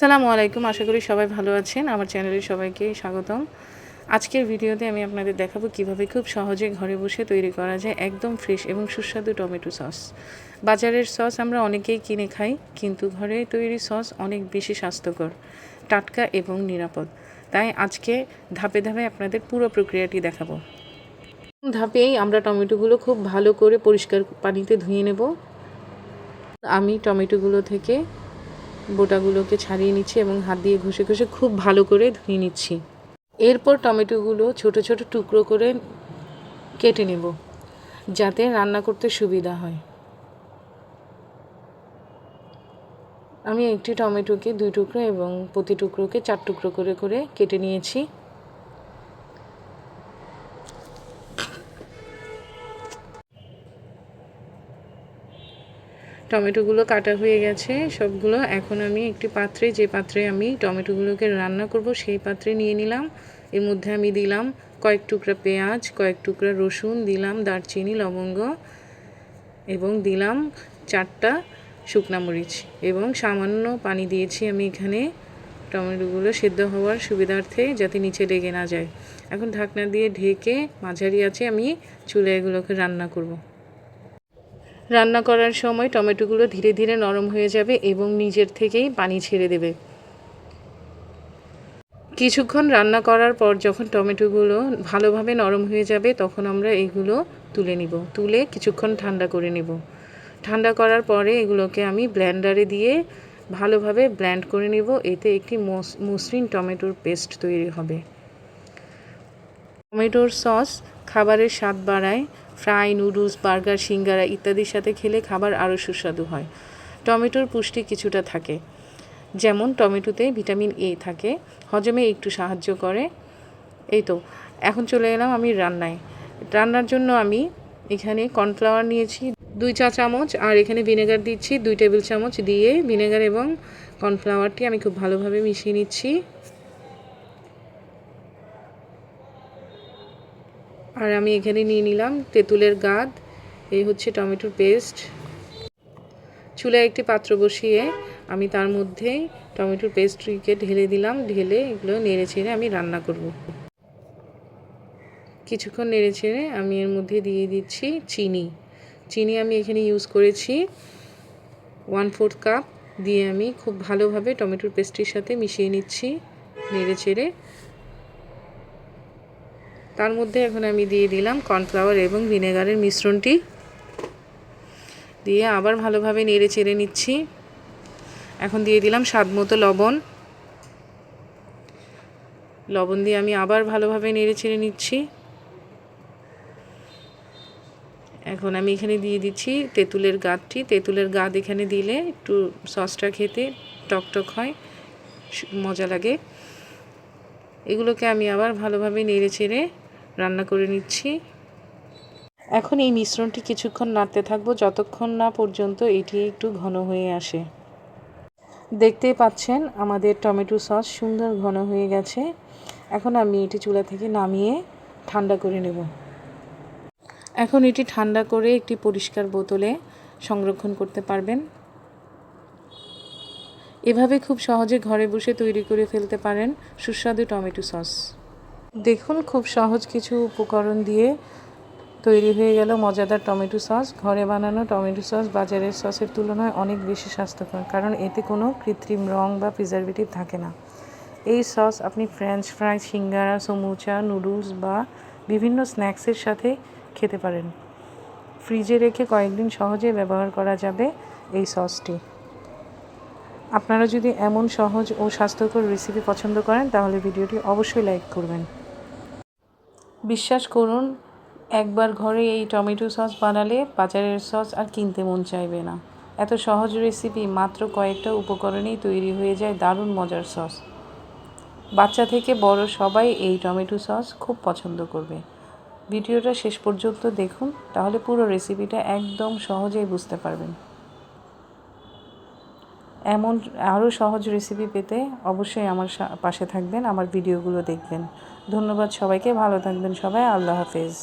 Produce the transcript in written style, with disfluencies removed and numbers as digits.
আসসালামু আলাইকুম। আশা করি সবাই ভালো আছেন। আমার চ্যানেলে সবাইকে স্বাগতম। আজকের ভিডিওতে আমি আপনাদের দেখাবো কিভাবে খুব সহজে ঘরে বসে তৈরি করা যায় একদম ফ্রেশ এবং সুস্বাদু টমেটো সস। বাজারের সস আমরা অনেকেই কিনে খাই, কিন্তু ঘরে তৈরি সস অনেক বেশি স্বাস্থ্যকর, টাটকা এবং নিরাপদ। তাই আজকে ধাপে ধাপে আপনাদের পুরো প্রক্রিয়াটি দেখাবো। ধাপেই আমরা টমেটোগুলো খুব ভালো করে পরিষ্কার পানিতে ধুয়ে নেব। আমি টমেটোগুলো থেকে বোটাগুলোকে ছাড়িয়ে নিচ্ছি এবং হাত দিয়ে ঘষে ঘষে খুব ভালো করে ধুয়ে নিচ্ছি। এরপর টমেটোগুলো ছোট ছোট টুকরো করে কেটে নেব, যাতে রান্না করতে সুবিধা হয়। আমি একটি টমেটোকে 2 টুকরো এবং প্রতি টুকরোকে 4 টুকরো করে করে কেটে নিয়েছি। টমেটোগুলো কাটা হয়ে গেছে সবগুলো। এখন আমি একটি পাত্রে, যে পাত্রে আমি টমেটোগুলোকে রান্না করব সেই পাত্রে নিয়ে নিলাম। এর মধ্যে আমি দিলাম কয়েক টুকরা পেঁয়াজ, কয়েক টুকরা রসুন, দিলাম দারচিনি, লবঙ্গ এবং দিলাম 4টা শুকনা মরিচ এবং সামান্য পানি দিয়েছি আমি এখানে টমেটোগুলো সেদ্ধ হওয়ার সুবিধার্থে, যাতে নিচে লেগে না যায়। এখন ঢাকনা দিয়ে ঢেকে মাঝারি আঁচে আমি চুলায় এগুলোকে রান্না করব। রান্না করার সময় টমেটোগুলো ধীরে ধীরে নরম হয়ে যাবে এবং নিজের থেকেই পানি ছেড়ে দেবে। কিছুক্ষণ রান্না করার পর যখন টমেটোগুলো ভালোভাবে নরম হয়ে যাবে, তখন আমরা এগুলো তুলে নিব। তুলে কিছুক্ষণ ঠান্ডা করে নেব। ঠান্ডা করার পরে এগুলোকে আমি ব্লেন্ডারে দিয়ে ভালোভাবে ব্লেন্ড করে নেব। এতে একটি মসৃণ টমেটোর পেস্ট তৈরি হবে। টমেটোর সস খাবারের স্বাদ বাড়ায়। ফ্রাই, নুডলস, বার্গার, সিঙ্গারা ইত্যাদির সাথে খেলে খাবার আরও সুস্বাদু হয়। টমেটোর পুষ্টি কিছুটা থাকে, যেমন টমেটোতে ভিটামিন এ থাকে, হজমে একটু সাহায্য করে। এই তো, এখন চলে এলাম আমি রান্নায়। রান্নার জন্য আমি এখানে কর্নফ্লাওয়ার নিয়েছি 2 চা চামচ, আর এখানে ভিনেগার দিচ্ছি 2 টেবিল চামচ। দিয়ে ভিনেগার এবং কর্নফ্লাওয়ারটি আমি খুব ভালোভাবে মিশিয়ে নিচ্ছি। আর আমি এখানে নিয়ে নিলাম তেঁতুলের গাদ। এই হচ্ছে টমেটোর পেস্ট। চুলায় একটি পাত্র বসিয়ে আমি তার মধ্যে টমেটোর পেস্টটিকে ঢেলে দিলাম। ঢেলে এগুলো নেড়ে ছেড়ে আমি রান্না করব। কিছুক্ষণ নেড়ে ছেড়ে আমি এর মধ্যে দিয়ে দিচ্ছি চিনি। চিনি আমি এখানে ইউজ করেছি 1/4 কাপ। দিয়ে আমি খুব ভালোভাবে টমেটোর পেস্টটির সাথে মিশিয়ে নিচ্ছি নেড়ে ছেড়ে। তার মধ্যে এখন আমি দিয়ে দিলাম কর্নফ্লাওয়ার এবং ভিনেগারের মিশ্রণটি। দিয়ে আবার ভালোভাবে নেড়ে চেড়ে নিচ্ছি। এখন দিয়ে দিলাম স্বাদমতো লবণ। লবণ দিয়ে আমি আবার ভালোভাবে নেড়ে চেড়ে নিচ্ছি। এখন আমি এখানে দিয়ে দিচ্ছি তেঁতুলের গাদটি। তেঁতুলের গাদ এখানে দিলে একটু সসটা খেতে টকটক হয়, মজা লাগে। এগুলোকে আমি আবার ভালোভাবে নেড়ে চেড়ে রান্না করে নিচ্ছি। এখন এই মিশ্রণটি কিছুক্ষণ নাড়তে থাকবো, যতক্ষণ না পর্যন্ত এটি একটু ঘন হয়ে আসে। দেখতেই পাচ্ছেন আমাদের টমেটো সস সুন্দর ঘন হয়ে গেছে। এখন আমি এটি চুলা থেকে নামিয়ে ঠান্ডা করে নেব। এখন এটি ঠান্ডা করে একটি পরিষ্কার বোতলে সংরক্ষণ করতে পারবেন। এভাবে খুব সহজে ঘরে বসে তৈরি করে ফেলতে পারেন সুস্বাদু টমেটো সস। দেখুন, খুব সহজ কিছু উপকরণ দিয়ে তৈরি হয়ে গেল মজাদার টমেটো সস। ঘরে বানানো টমেটো সস বাজারের সসের তুলনায় অনেক বেশি স্বাস্থ্যকর, কারণ এতে কোনো কৃত্রিম রং বা প্রিজারভেটিভ থাকে না। এই সস আপনি ফ্রেঞ্চ ফ্রাই, সিঙ্গারা, সমুচা, নুডলস বা বিভিন্ন স্ন্যাক্সের সাথে খেতে পারেন। ফ্রিজে রেখে কয়েকদিন সহজে ব্যবহার করা যাবে এই সসটি। আপনারা যদি এমন সহজ ও স্বাস্থ্যকর রেসিপি পছন্দ করেন, তাহলে ভিডিওটি অবশ্যই লাইক করবেন। বিশ্বাস করুন, একবার ঘরে এই টমেটো সস বানালে বাজারের সস আর কিনতে মন চাইবে না। এত সহজ রেসিপি, মাত্র কয়েকটা উপকরণেই তৈরি হয়ে যায় দারুণ মজার সস। বাচ্চা থেকে বড় সবাই এই টমেটো সস খুব পছন্দ করবে। ভিডিওটা শেষ পর্যন্ত দেখুন, তাহলে পুরো রেসিপিটা একদম সহজেই বুঝতে পারবেন। এমন আরও সহজ রেসিপি পেতে অবশ্যই আমার পাশে থাকবেন, আমার ভিডিওগুলো দেখবেন। ধন্যবাদ সবাইকে, ভালো থাকবেন সবাই। আল্লাহ হাফেজ।